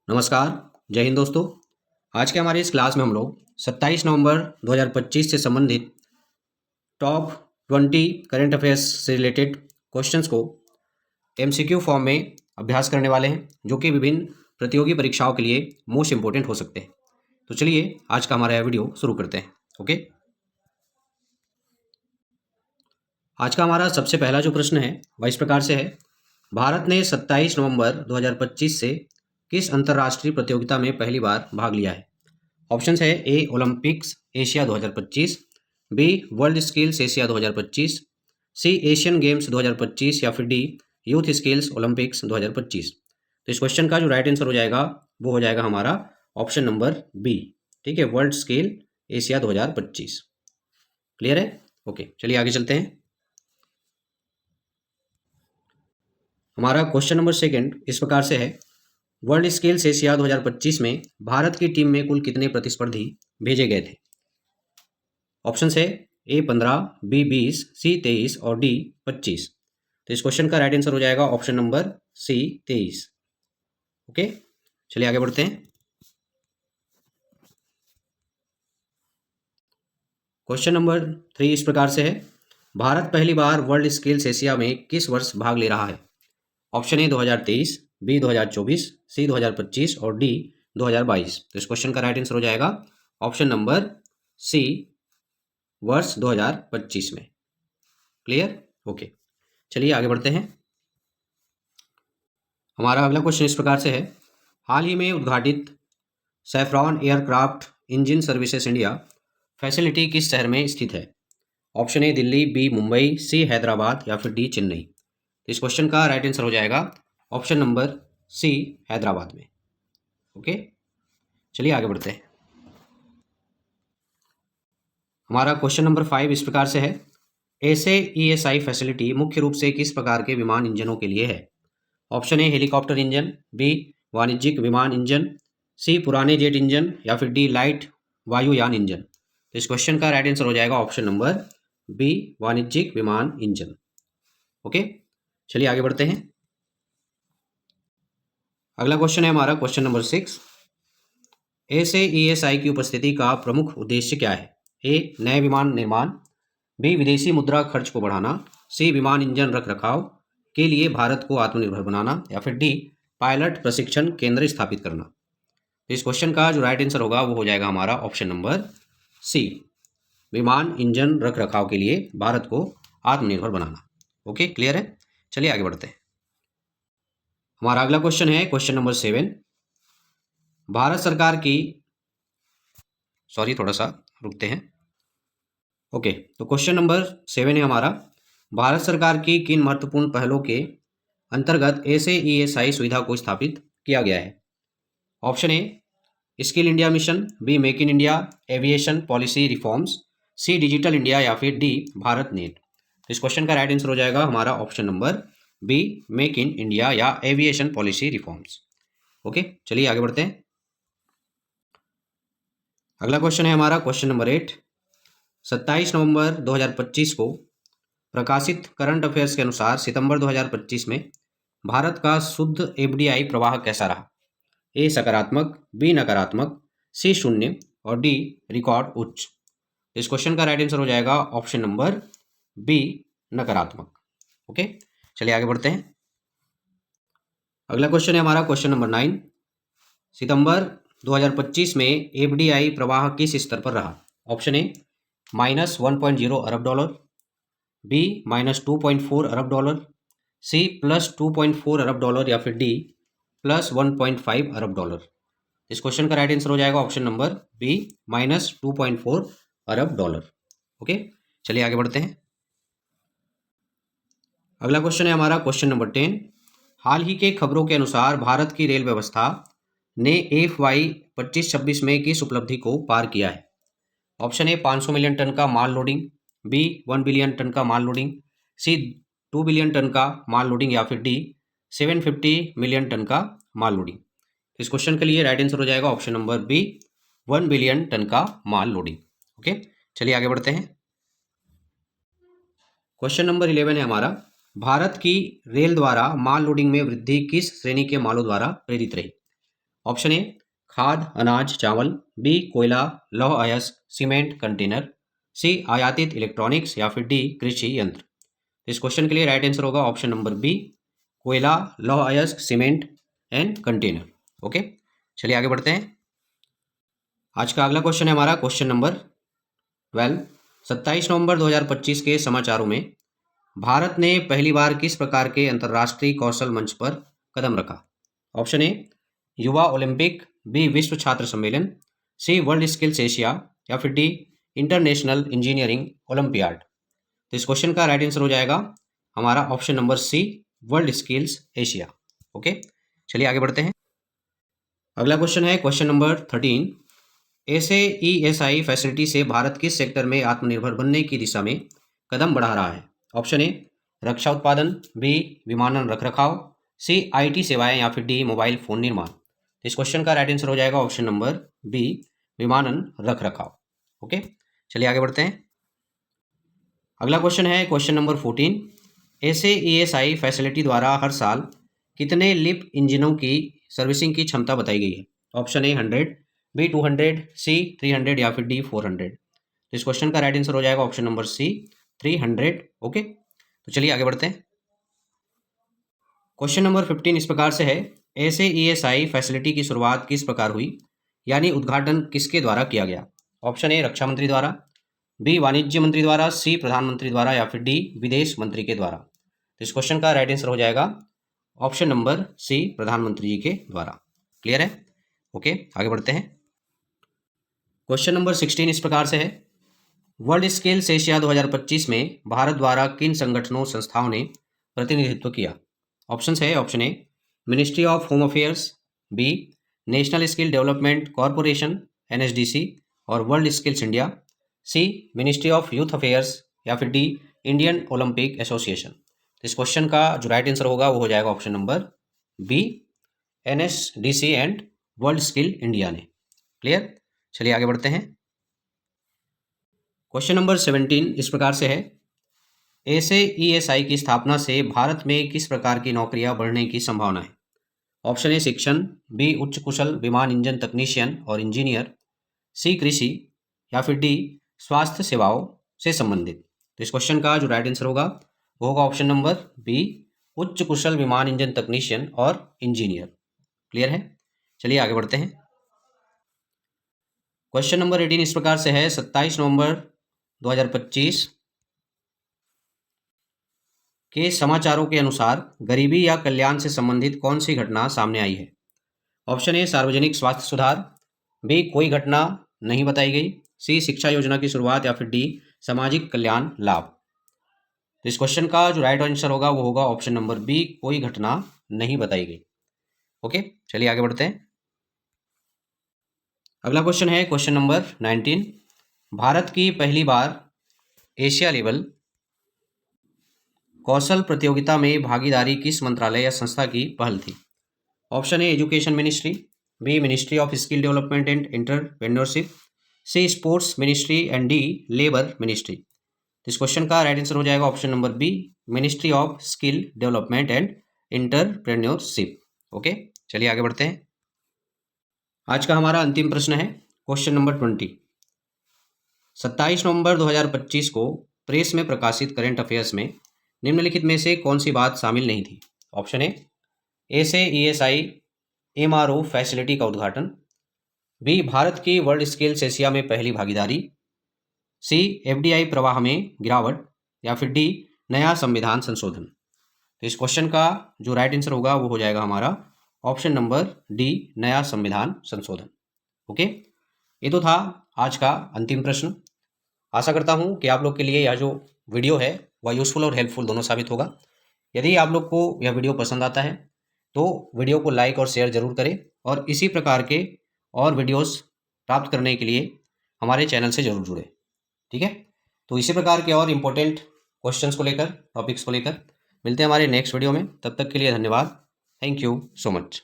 नमस्कार। जय हिंद दोस्तों। आज के हमारे इस क्लास में हम लोग 27 नवंबर 2025 से संबंधित टॉप 20 करंट अफेयर्स से रिलेटेड क्वेश्चंस को एमसीक्यू फॉर्म में अभ्यास करने वाले हैं, जो कि विभिन्न प्रतियोगी परीक्षाओं के लिए मोस्ट इंपोर्टेंट हो सकते हैं। तो चलिए आज का हमारा यह वीडियो शुरू करते हैं। ओके, आज का हमारा सबसे पहला जो प्रश्न है वह इस प्रकार से है। भारत ने 27 नवंबर 2025 से किस अंतर्राष्ट्रीय प्रतियोगिता में पहली बार भाग लिया है? ऑप्शंस है A Olympics Asia 2025, B World skills Asia 2025, C Asian Games 2025 या फिर डी यूथ स्किल्स ओलंपिक्स 2025। तो इस क्वेश्चन का जो राइट आंसर हो जाएगा वो हो जाएगा हमारा ऑप्शन नंबर बी। ठीक है, वर्ल्ड स्किल एशिया 2025। क्लियर है? ओके, चलिए आगे चलते हैं। हमारा क्वेश्चन नंबर सेकंड इस प्रकार से है। वर्ल्ड स्किल्स एशिया 2025 में भारत की टीम में कुल कितने प्रतिस्पर्धी भेजे गए थे? ऑप्शन है ए 15, बी 20, सी 23 और डी 25। तो इस क्वेश्चन का राइट आंसर हो जाएगा ऑप्शन नंबर सी 23। ओके, चलिए आगे बढ़ते हैं। क्वेश्चन नंबर 3 इस प्रकार से है। भारत पहली बार वर्ल्ड स्किल्स एशिया में किस वर्ष भाग ले रहा है? ऑप्शन ए 2023, बी 2024, सी 2025 और डी 2022। तो इस क्वेश्चन का राइट आंसर हो जाएगा ऑप्शन नंबर सी, वर्ष 2025 में। क्लियर? ओके, चलिए आगे बढ़ते हैं। हमारा अगला क्वेश्चन इस प्रकार से है। हाल ही में उद्घाटित Safran Aircraft Engine Services India facility किस शहर में स्थित है? Option A Delhi, B Mumbai, C Hyderabad या फिर डी चेन्नई। इस क्वेश्चन का राइट आंसर हो जाएगा ऑप्शन नंबर सी, हैदराबाद में। ओके, चलिए आगे बढ़ते हैं। हमारा क्वेश्चन नंबर 5 इस प्रकार से है। ऐसे ईएसआई फैसिलिटी मुख्य रूप से किस प्रकार के विमान इंजनों के लिए है? Option A helicopter engine, B वाणिज्यिक विमान इंजन, सी पुराने जेट इंजन या फिर डी लाइट वायुयान इंजन। तो इस क्वेश्चन का राइट आंसर हो जाएगा ऑप्शन नंबर बी, वाणिज्यिक विमान इंजन। ओके, चलिए आगे बढ़ते हैं। अगला क्वेश्चन है हमारा क्वेश्चन नंबर 6। ऐसे ईएसआई की उपस्थिति का प्रमुख उद्देश्य क्या है? ए नए विमान निर्माण, बी विदेशी मुद्रा खर्च को बढ़ाना, सी विमान इंजन रख रखाव के लिए भारत को आत्मनिर्भर बनाना या फिर डी पायलट प्रशिक्षण केंद्र स्थापित करना। तो इस क्वेश्चन का जो राइट आंसर होगा वो हो जाएगा हमारा ऑप्शन नंबर सी, विमान इंजन रख रखाव के लिए भारत को आत्मनिर्भर बनाना। ओके, क्लियर है? चलिए आगे बढ़ते हैं। हमारा अगला क्वेश्चन है क्वेश्चन नंबर 7। भारत सरकार की थोड़ा सा रुकते हैं। ओके, तो क्वेश्चन नंबर 7 है हमारा। भारत सरकार की किन महत्वपूर्ण पहलों के अंतर्गत ऐसे ईएसआई सुविधा को स्थापित किया गया है? Option A skill India mission, B make in India aviation policy reforms, C digital India या फिर डी भारत नेट। इस क्वेश्चन का राइट आंसर हो जाएगा हमारा option number B, make in India या एविएशन पॉलिसी रिफॉर्म्स। ओके, चलिए आगे बढ़ते हैं। अगला क्वेश्चन है हमारा क्वेश्चन नंबर 8। 27 नवंबर 2025 को प्रकाशित करंट अफेयर्स के अनुसार सितंबर 2025 में भारत का शुद्ध एफडीआई प्रवाह कैसा रहा? ए सकारात्मक, बी नकारात्मक, सी शून्य और डी रिकॉर्ड उच्च। इस क्वेश्चन का राइट आंसर हो जाएगा ऑप्शन नंबर बी, नकारात्मक। ओके, चलिए आगे बढ़ते हैं। अगला क्वेश्चन है हमारा क्वेश्चन नंबर 9। सितंबर 2025 में एफडीआई प्रवाह किस स्तर पर रहा? ऑप्शन ए -1.0 अरब डॉलर, बी -2.4 अरब डॉलर, सी +2.4 अरब डॉलर या फिर डी +1.5 अरब डॉलर। इस क्वेश्चन का राइट आंसर हो जाएगा ऑप्शन नंबर बी, -2.4 अरब डॉलर। ओके, चलिए आगे बढ़ते हैं। अगला क्वेश्चन है हमारा क्वेश्चन नंबर 10। हाल ही के खबरों के अनुसार भारत की रेल व्यवस्था ने FY 25-26 में किस उपलब्धि को पार किया है? ऑप्शन ए 500 मिलियन टन का माल लोडिंग, बी 1 बिलियन टन का माल लोडिंग, सी 2 बिलियन टन का माल लोडिंग या फिर डी 750 मिलियन टन का माल लोडिंग। इस क्वेश्चन के लिए राइट आंसर हो जाएगा option number B, 1 billion ton का माल लोडिंग। ओके, चलिए आगे बढ़ते हैं। क्वेश्चन नंबर 11 है हमारा। भारत की रेल द्वारा माल लोडिंग में वृद्धि किस श्रेणी के मालों द्वारा प्रेरित रही? ऑप्शन ए खाद अनाज चावल, बी कोयला लौह अयस्क सीमेंट कंटेनर, सी आयातित इलेक्ट्रॉनिक्स या फिर डी कृषि यंत्र। इस क्वेश्चन के लिए राइट आंसर होगा ऑप्शन नंबर बी कोयला लौह अयस्क सीमेंट एंड कंटेनर। ओके, चलिए आगे बढ़ते हैं। आज का अगला क्वेश्चन है हमारा क्वेश्चन नंबर 12। 27 नवंबर 2025 के समाचारों में भारत ने पहली बार किस प्रकार के अंतर्राष्ट्रीय कौशल मंच पर कदम रखा? ऑप्शन ए युवा ओलंपिक, बी विश्व छात्र सम्मेलन, सी वर्ल्ड स्किल्स एशिया या फिर डी इंटरनेशनल इंजीनियरिंग ओलंपियाड। तो इस क्वेश्चन का राइट आंसर हो जाएगा हमारा option number C world skills Asia. Okay, चलिए आगे बढ़ते हैं। अगला क्वेश्चन है क्वेश्चन नंबर 13। ऐसे ESI फैसिलिटी से भारत किस सेक्टर में आत्मनिर्भर बनने की दिशा में कदम बढ़ा रहा है? ऑप्शन ए रक्षा उत्पादन, बी विमानन रखरखाव, सी IT सेवाएं या फिर डी मोबाइल फोन निर्माण। तो इस क्वेश्चन का राइट आंसर हो जाएगा ऑप्शन नंबर बी विमानन रखरखाव। ओके, चलिए आगे बढ़ते हैं। अगला क्वेश्चन है क्वेश्चन नंबर 14। ऐसे ESI फैसिलिटी द्वारा हर साल कितने लिप इंजनों की सर्विसिंग की क्षमता बताई गई है? ऑप्शन ए 100, बी 200, सी 300 या फिर डी 400। तो इस क्वेश्चन का राइट आंसर हो जाएगा ऑप्शन नंबर सी 300। ओके, तो चलिए आगे बढ़ते हैं। क्वेश्चन नंबर 15 इस प्रकार से है, ऐसे ESI फैसिलिटी की शुरुआत किस प्रकार हुई, यानी उद्घाटन किसके द्वारा किया गया? ऑप्शन ए रक्षा मंत्री द्वारा, बी वाणिज्य मंत्री द्वारा, सी प्रधानमंत्री द्वारा या फिर डी विदेश मंत्री के द्वारा। तो इस क्वेश्चन का राइट आंसर हो जाएगा ऑप्शन नंबर सी प्रधानमंत्री जी के द्वारा। क्लियर है? ओके, आगे बढ़ते हैं। क्वेश्चन नंबर 16 इस प्रकार से है, वर्ल्ड स्किल्स एशिया 2025 में भारत द्वारा किन संगठनों संस्थाओं ने प्रतिनिधित्व किया? ऑप्शन है option A ministry of home affairs, B national skill development corporation NSDC और world skills India, C ministry of youth affairs या फिर डी इंडियन ओलंपिक एसोसिएशन। तो इस क्वेश्चन का जो राइट आंसर होगा वो हो जाएगा option number B NSDC and world skill India ने। क्लियर? चलिए आगे बढ़ते हैं। क्वेश्चन नंबर 17 इस प्रकार से है, ऐसे ESI की स्थापना से भारत में किस प्रकार की नौकरियां बढ़ने की संभावना है? ऑप्शन ए शिक्षण, बी उच्च कुशल विमान इंजन तकनीशियन और इंजीनियर, सी कृषि या फिर डी स्वास्थ्य सेवाओं से संबंधित। तो इस क्वेश्चन का जो राइट आंसर होगा वो होगा ऑप्शन नंबर बी उच्च कुशल विमान इंजन तकनीशियन और इंजीनियर। क्लियर है? चलिए आगे बढ़ते हैं। क्वेश्चन नंबर 18 इस प्रकार से है, 27 नवंबर 2025 के समाचारों के अनुसार गरीबी या कल्याण से संबंधित कौन सी घटना सामने आई है? ऑप्शन ए सार्वजनिक स्वास्थ्य सुधार, बी कोई घटना नहीं बताई गई, सी शिक्षा योजना की शुरुआत या फिर डी सामाजिक कल्याण लाभ। तो इस क्वेश्चन का जो राइट आंसर होगा वो होगा ऑप्शन नंबर बी कोई घटना नहीं बताई गई। ओके, चलिए आगे बढ़ते हैं। अगला क्वेश्चन है क्वेश्चन नंबर 19। भारत की पहली बार एशिया लेवल कौशल प्रतियोगिता में भागीदारी किस मंत्रालय या संस्था की पहल थी? Option A education ministry, B ministry of skill development and entrepreneurship, C sports ministry and D labour ministry. इस क्वेश्चन का राइट आंसर हो जाएगा option number B ministry of skill development and entrepreneurship. Okay, चलिए आगे बढ़ते हैं। आज का हमारा अंतिम प्रश्न है क्वेश्चन नंबर 20। 27 नवंबर 2025 को प्रेस में प्रकाशित करंट अफेयर्स में निम्नलिखित में से कौन सी बात शामिल नहीं थी? ऑप्शन ए ऐसे ESI MRO फैसिलिटी का उद्घाटन, बी भारत की वर्ल्ड स्किल्स एशिया में पहली भागीदारी, सी FDI प्रवाह में गिरावट या फिर डी नया संविधान संशोधन। तो इस क्वेश्चन का जो राइट आंसर होगा वो हो जाएगा हमारा ऑप्शन नंबर डी नया संविधान संशोधन। ओके, ये तो था आज का अंतिम प्रश्न। आशा करता हूँ कि आप लोग के लिए यह जो वीडियो है वह यूज़फुल और हेल्पफुल दोनों साबित होगा। यदि आप लोग को यह वीडियो पसंद आता है तो वीडियो को लाइक और शेयर जरूर करें और इसी प्रकार के और वीडियोस प्राप्त करने के लिए हमारे चैनल से जरूर जुड़ें। ठीक है, तो इसी प्रकार के और इम्पोर्टेंट क्वेश्चंस को लेकर टॉपिक्स को लेकर मिलते हैं हमारे नेक्स्ट वीडियो में। तब तक के लिए धन्यवाद। Thank you so much.